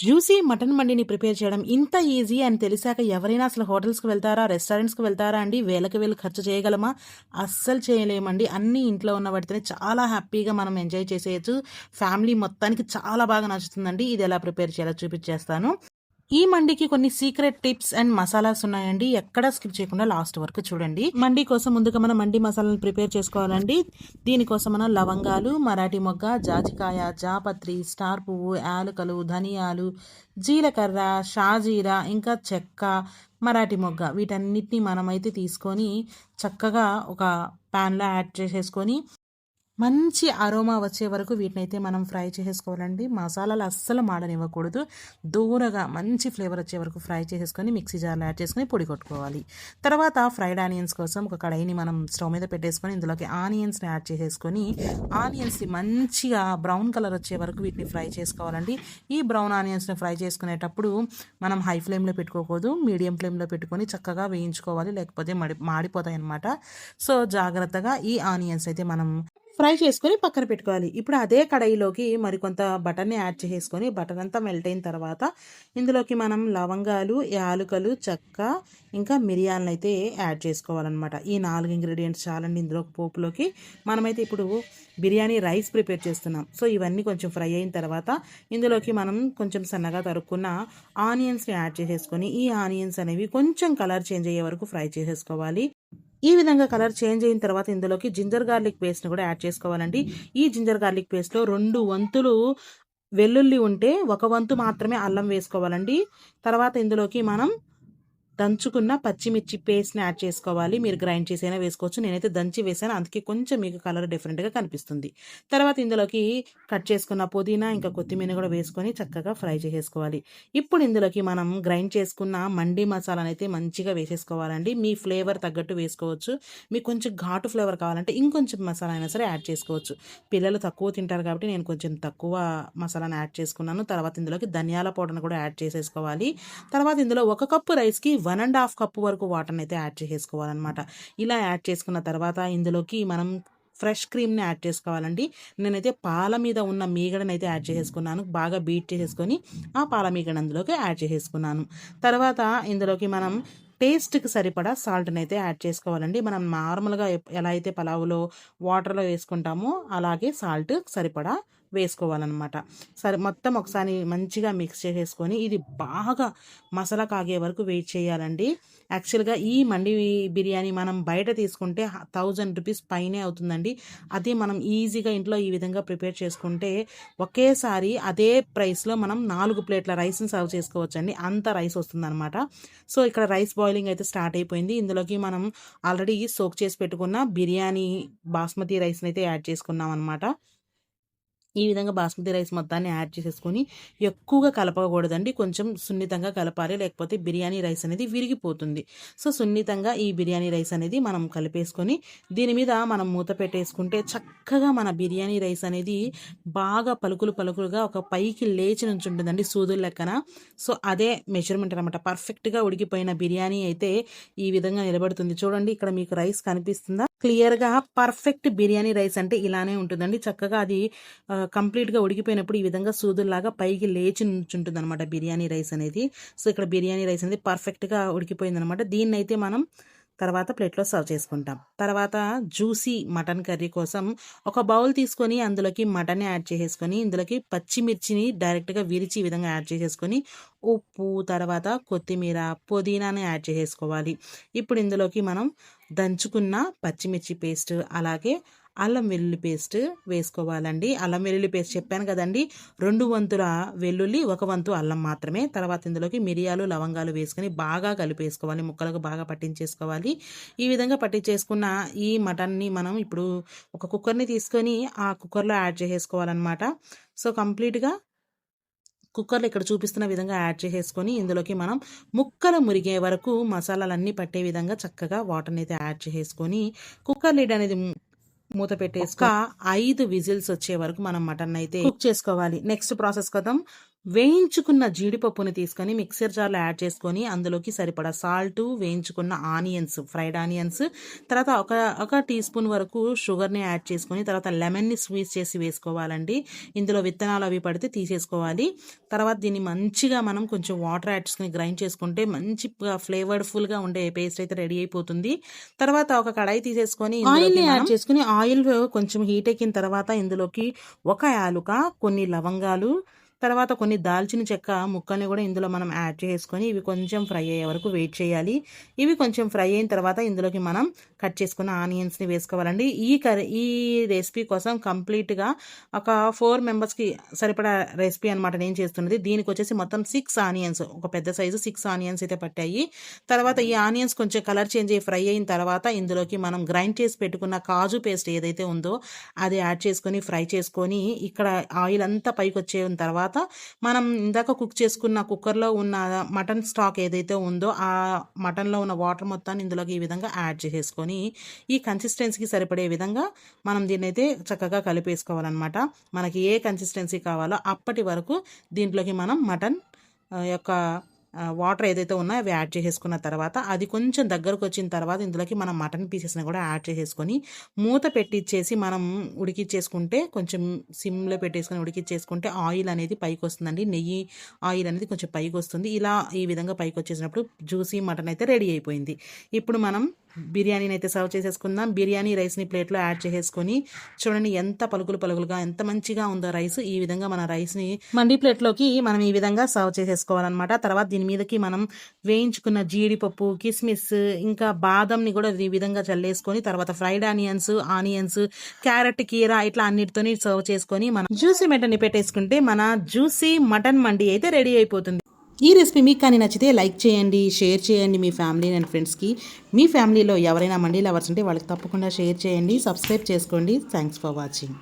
Juicy mutton మండిని prepare చేయడం ఇంత easy అని తెలిసాక ఎవరైనా అసలు హోటల్స్కి వెళ్తారా, రెస్టారెంట్స్కి వెళ్తారా అండి? వేలకు వేలు ఖర్చు చేయగలమా? అస్సలు చేయలేమండి. అన్నీ ఇంట్లో ఉన్న వాటితోనే చాలా హ్యాపీగా మనం ఎంజాయ్ చేసేయచ్చు. ఫ్యామిలీ మొత్తానికి చాలా బాగా నచ్చుతుందండి. ఇది ఎలా ప్రిపేర్ చేయాలో చూపించేస్తాను. ఈ మండికి కొన్ని సీక్రెట్ టిప్స్ అండ్ మసాలాస్ ఉన్నాయండి. ఎక్కడా స్కిప్ చేయకుండా లాస్ట్ వరకు చూడండి. మండి కోసం ముందుగా మనం మండి మసాలాను ప్రిపేర్ చేసుకోవాలండి. దీనికోసం మనం లవంగాలు, మరాఠీ మొగ్గ, జాజికాయ, జాపత్రి, స్టార్ పువ్వు, యాలకులు, ధనియాలు, జీలకర్ర, షాజీరా, ఇంకా చెక్క, మరాఠీ మొగ్గ వీటన్నిటిని మనమైతే తీసుకొని చక్కగా ఒక ప్యాన్లో యాడ్ చేసేసుకొని మంచి అరోమా వచ్చే వరకు వీటినైతే మనం ఫ్రై చేసేసుకోవాలండి. మసాలాలు అస్సలు మాడనివ్వకూడదు. దూరగా మంచి ఫ్లేవర్ వచ్చే వరకు ఫ్రై చేసేసుకొని మిక్సీ జార్లో యాడ్ చేసుకొని పొడి కొట్టుకోవాలి. తర్వాత ఫ్రైడ్ ఆనియన్స్ కోసం ఒక కడాయిని మనం స్టవ్ మీద పెట్టేసుకొని ఇందులోకి ఆనియన్స్ని యాడ్ చేసేసుకొని ఆనియన్స్ని మంచిగా బ్రౌన్ కలర్ వచ్చే వరకు వీటిని ఫ్రై చేసుకోవాలండి. ఈ బ్రౌన్ ఆనియన్స్ని ఫ్రై చేసుకునేటప్పుడు మనం హై ఫ్లేమ్లో పెట్టుకోకూడదు, మీడియం ఫ్లేమ్లో పెట్టుకొని చక్కగా వేయించుకోవాలి, లేకపోతే మాడిపోతాయి అన్నమాట. సో జాగ్రత్తగా ఈ ఆనియన్స్ అయితే మనం ఫ్రై చేసుకొని పక్కన పెట్టుకోవాలి. ఇప్పుడు అదే కడాయిలోకి మరికొంత బటర్ని యాడ్ చేసేసుకొని బటర్ అంతా మెల్ట్ అయిన తర్వాత ఇందులోకి మనం లవంగాలు, యాలుకలు, చెక్క, ఇంకా మిరియాలను అయితే యాడ్ చేసుకోవాలన్నమాట. ఈ 4 ఇంగ్రీడియంట్స్ చాలండి ఇందులో పోపులోకి. మనమైతే ఇప్పుడు బిర్యానీ రైస్ ప్రిపేర్ చేస్తున్నాం. సో ఇవన్నీ కొంచెం ఫ్రై అయిన తర్వాత ఇందులోకి మనం కొంచెం సన్నగా తరుక్కున్న ఆనియన్స్ని యాడ్ చేసేసుకొని ఈ ఆనియన్స్ అనేవి కొంచెం కలర్ చేంజ్ అయ్యే వరకు ఫ్రై చేసేసుకోవాలి. ఈ విధంగా కలర్ చేంజ్ అయిన తర్వాత ఇందులోకి జింజర్ గార్లిక్ పేస్ట్ని కూడా యాడ్ చేసుకోవాలండి. ఈ జింజర్ గార్లిక్ పేస్ట్లో 2 వంతులు వెల్లుల్లి ఉంటే 1 వంతు మాత్రమే అల్లం వేసుకోవాలండి. తర్వాత ఇందులోకి మనం దంచుకున్న పచ్చిమిర్చి పేస్ట్ని యాడ్ చేసుకోవాలి. మీరు గ్రైండ్ చేసైనా వేసుకోవచ్చు. నేనైతే దంచి వేసాను, అందుకే కొంచెం మీకు కలర్ డిఫరెంట్గా కనిపిస్తుంది. తర్వాత ఇందులోకి కట్ చేసుకున్న పుదీనా ఇంకా కొత్తిమీర కూడా వేసుకొని చక్కగా ఫ్రై చేసేసుకోవాలి. ఇప్పుడు ఇందులోకి మనం గ్రైండ్ చేసుకున్న మండి మసాలాను అయితే మంచిగా వేసేసుకోవాలండి. మీ ఫ్లేవర్ తగ్గట్టు వేసుకోవచ్చు. మీకు కొంచెం ఘాటు ఫ్లేవర్ కావాలంటే ఇంకొంచెం మసాలా అయినా సరే యాడ్ చేసుకోవచ్చు. పిల్లలు తక్కువ తింటారు కాబట్టి నేను కొంచెం తక్కువ మసాలాను యాడ్ చేసుకున్నాను. తర్వాత ఇందులోకి ధనియాల పౌడర్ని కూడా యాడ్ చేసేసుకోవాలి. తర్వాత ఇందులో 1 కప్పు రైస్కి 1.5 కప్పు వరకు వాటర్ని అయితే యాడ్ చేసేసుకోవాలన్నమాట. ఇలా యాడ్ చేసుకున్న తర్వాత ఇందులోకి మనం ఫ్రెష్ క్రీమ్ని యాడ్ చేసుకోవాలండి. నేనైతే పాల మీద ఉన్న మీగడని అయితే యాడ్ చేసేసుకున్నాను. బాగా బీట్ చేసేసుకొని ఆ పాల మీగడ అందులోకి యాడ్ చేసేసుకున్నాను. తర్వాత ఇందులోకి మనం టేస్ట్కి సరిపడా సాల్ట్ని అయితే యాడ్ చేసుకోవాలండి. మనం నార్మల్గా ఎలా అయితే పలావులో వాటర్లో వేసుకుంటామో అలాగే సాల్ట్ సరిపడా వేసుకోవాలన్నమాట. సరే మొత్తం ఒకసారి మంచిగా మిక్స్ చేసేసుకొని ఇది బాగా మసాలా కాగే వరకు వెయిట్ చేయాలండి. యాక్చువల్గా ఈ మండి బిర్యానీ మనం బయట తీసుకుంటే 1000 రూపీస్ పైనే అవుతుందండి. అదే మనం ఈజీగా ఇంట్లో ఈ విధంగా ప్రిపేర్ చేసుకుంటే ఒకేసారి అదే ప్రైస్లో మనం 4 ప్లేట్ల రైస్ని సర్వ్ చేసుకోవచ్చండి. అంత రైస్ వస్తుందన్నమాట. సో ఇక్కడ రైస్ బాయిలింగ్ అయితే స్టార్ట్ అయిపోయింది. ఇందులోకి మనం ఆల్రెడీ సోక్ చేసి పెట్టుకున్న బిర్యానీ బాస్మతి రైస్ని అయితే యాడ్ చేసుకున్నాం అనమాట. ఈ విధంగా బాస్మతి రైస్ మొత్తాన్ని యాడ్ చేసేసుకొని ఎక్కువగా కలపకూడదండి. కొంచెం సున్నితంగా కలపాలి, లేకపోతే బిర్యానీ రైస్ అనేది విరిగిపోతుంది. సో సున్నితంగా ఈ బిర్యానీ రైస్ అనేది మనం కలిపేసుకొని దీని మీద మనం మూత పెట్టేసుకుంటే చక్కగా మన బిర్యానీ రైస్ అనేది బాగా పలుకులు పలుకులుగా ఒక పైకి లేచి నుంచి ఉంటుందండి సూదుల లెక్కన. సో అదే మెజర్మెంట్ అనమాట. పర్ఫెక్ట్గా ఉడికిపోయిన బిర్యానీ అయితే ఈ విధంగా నిలబడుతుంది. చూడండి ఇక్కడ మీకు రైస్ కనిపిస్తుందా క్లియర్గా? పర్ఫెక్ట్ బిర్యానీ రైస్ అంటే ఇలానే ఉంటుందండి. చక్కగా అది కంప్లీట్గా ఉడికిపోయినప్పుడు ఈ విధంగా సూదుల్లాగా పైకి లేచి నుంచుంటుంది అనమాట బిర్యానీ రైస్ అనేది. సో ఇక్కడ బిర్యానీ రైస్ అనేది పర్ఫెక్ట్గా ఉడికిపోయింది అనమాట. దీన్ని అయితే మనం తర్వాత ప్లేట్లో సర్వ్ చేసుకుంటాం. తర్వాత జ్యూసీ మటన్ కర్రీ కోసం ఒక బౌల్ తీసుకొని అందులోకి మటన్ యాడ్ చేసేసుకొని ఇందులోకి పచ్చిమిర్చిని డైరెక్ట్గా విరిచి ఈ విధంగా యాడ్ చేసేసుకొని ఉప్పు, తర్వాత కొత్తిమీర, పుదీనాని యాడ్ చేసేసుకోవాలి. ఇప్పుడు ఇందులోకి మనం దంచుకున్న పచ్చిమిర్చి పేస్ట్ అలాగే అల్లం వెల్లుల్లి పేస్ట్ వేసుకోవాలండి. అల్లం వెల్లుల్లి పేస్ట్ చెప్పాను కదండి, 2 వంతుల వెల్లుల్లి 1 వంతు అల్లం మాత్రమే. తర్వాత ఇందులోకి మిరియాలు, లవంగాలు వేసుకొని బాగా కలిపేసుకోవాలి, ముక్కలకు బాగా పట్టించేసుకోవాలి. ఈ విధంగా పట్టించేసుకున్న ఈ మటన్ని మనం ఇప్పుడు ఒక కుక్కర్ని తీసుకొని ఆ కుక్కర్లో యాడ్ చేసేసుకోవాలన్నమాట. సో కంప్లీట్గా కుక్కర్లో ఇక్కడ చూపిస్తున్న విధంగా యాడ్ చేసేసుకొని ఇందులోకి మనం ముక్కలు మురిగే వరకు మసాలాలన్నీ పట్టే విధంగా చక్కగా వాటర్ని అయితే యాడ్ చేసేసుకొని కుక్కర్ లిడ్ అనేది మూత పెట్టేసుక 5 విజిల్స్ వచ్చే వరకు మనం మటన్ అయితే కుక్ చేసుకోవాలి. నెక్స్ట్ ప్రాసెస్ కదా, వేయించుకున్న జీడిపప్పుని తీసుకొని మిక్సర్ జార్లో యాడ్ చేసుకొని అందులోకి సరిపడా సాల్ట్, వేయించుకున్న ఆనియన్స్, ఫ్రైడ్ ఆనియన్స్, తర్వాత ఒక టీ స్పూన్ వరకు షుగర్ని యాడ్ చేసుకొని తర్వాత లెమన్ని స్క్వీజ్ చేసి వేసుకోవాలండి. ఇందులో విత్తనాలు అవి పడితే తీసేసుకోవాలి. తర్వాత దీన్ని మంచిగా మనం కొంచెం వాటర్ యాడ్ చేసుకుని గ్రైండ్ చేసుకుంటే మంచి ఫ్లేవర్ఫుల్గా ఉండే పేస్ట్ అయితే రెడీ అయిపోతుంది. తర్వాత ఒక కడాయి తీసేసుకొని ఆయిల్ని యాడ్ చేసుకుని ఆయిల్ కొంచెం హీట్ ఎక్కిన తర్వాత ఇందులోకి ఒక యాలుక, కొన్ని లవంగాలు, తర్వాత కొన్ని దాల్చిన చెక్క ముక్కల్ని కూడా ఇందులో మనం యాడ్ చేసుకొని ఇవి కొంచెం ఫ్రై అయ్యే వరకు వెయిట్ చేయాలి. ఇవి కొంచెం ఫ్రై అయిన తర్వాత ఇందులోకి మనం కట్ చేసుకున్న ఆనియన్స్ని వేసుకోవాలండి. ఈ రెసిపీ కోసం కంప్లీట్గా ఒక 4 మెంబర్స్కి సరిపడా రెసిపీ అనమాట నేను చేస్తున్నది. దీనికి వచ్చేసి మొత్తం 6 ఆనియన్స్, ఒక పెద్ద సైజు 6 ఆనియన్స్ అయితే పట్టాయి. తర్వాత ఈ ఆనియన్స్ కొంచెం కలర్ చేంజ్ అయ్యి ఫ్రై అయిన తర్వాత ఇందులోకి మనం గ్రైండ్ చేసి పెట్టుకున్న కాజు పేస్ట్ ఏదైతే ఉందో అది యాడ్ చేసుకొని ఫ్రై చేసుకొని ఇక్కడ ఆయిల్ అంతా పైకి వచ్చేసిన తర్వాత మనం ఇందాక కుక్ చేసుకున్న కుక్కర్లో ఉన్న మటన్ స్టాక్ ఏదైతే ఉందో ఆ మటన్లో ఉన్న వాటర్ మొత్తాన్ని ఇందులోకి ఈ విధంగా యాడ్ చేసేసుకొని ఈ కన్సిస్టెన్సీకి సరిపడే విధంగా మనం దీన్ని అయితే చక్కగా కలిపేసుకోవాలన్నమాట. మనకి ఏ కన్సిస్టెన్సీ కావాలో అప్పటి వరకు దీంట్లోకి మనం మటన్ యొక్క వాటర్ ఏదైతే ఉన్నాయో అవి యాడ్ చేసేసుకున్న తర్వాత అది కొంచెం దగ్గరకు వచ్చిన తర్వాత ఇందులోకి మనం మటన్ పీసెస్ని కూడా యాడ్ చేసేసుకొని మూత పెట్టిచ్చేసి మనం ఉడికిచ్చేసుకుంటే కొంచెం సిమ్లో పెట్టేసుకొని ఉడికిచ్చేసుకుంటే ఆయిల్ అనేది పైకి వస్తుందండి. నెయ్యి ఆయిల్ అనేది కొంచెం పైకి వస్తుంది. ఇలా ఈ విధంగా పైకి వచ్చేసినప్పుడు జ్యూసీ మటన్ అయితే రెడీ అయిపోయింది. ఇప్పుడు మనం బిర్యానీని అయితే సర్వ్ చేసేసుకుందాం. బిర్యానీ రైస్ని ప్లేట్లో యాడ్ చేసేసుకొని చూడండి ఎంత పలుకులుగా ఎంత మంచిగా ఉందో రైస్. ఈ విధంగా మన రైస్ని మండి ప్లేట్లోకి మనం ఈ విధంగా సర్వ్ చేసేసుకోవాలన్నమాట. తర్వాత దీని మీదకి మనం వేయించుకున్న జీడిపప్పు, కిస్మిస్, ఇంకా బాదంని కూడా ఈ విధంగా చల్లేసుకొని తర్వాత ఫ్రైడ్ ఆనియన్స్, క్యారెట్, కీరా ఇట్లా అన్నిటితోని సర్వ్ చేసుకొని మనం జ్యూసీ మటన్ని పెట్టేసుకుంటే మన జ్యూసీ మటన్ మండి అయితే రెడీ అయిపోతుంది. ఈ రెసిపీ మీకు కానీ నచ్చితే లైక్ చేయండి, షేర్ చేయండి మీ ఫ్యామిలీ అండ్ ఫ్రెండ్స్కి. మీ ఫ్యామిలీలో ఎవరైనా మండీ లవర్స్ ఉంటే వాళ్ళకి తప్పకుండా షేర్ చేయండి, సబ్స్క్రైబ్ చేసుకోండి. Thanks for watching.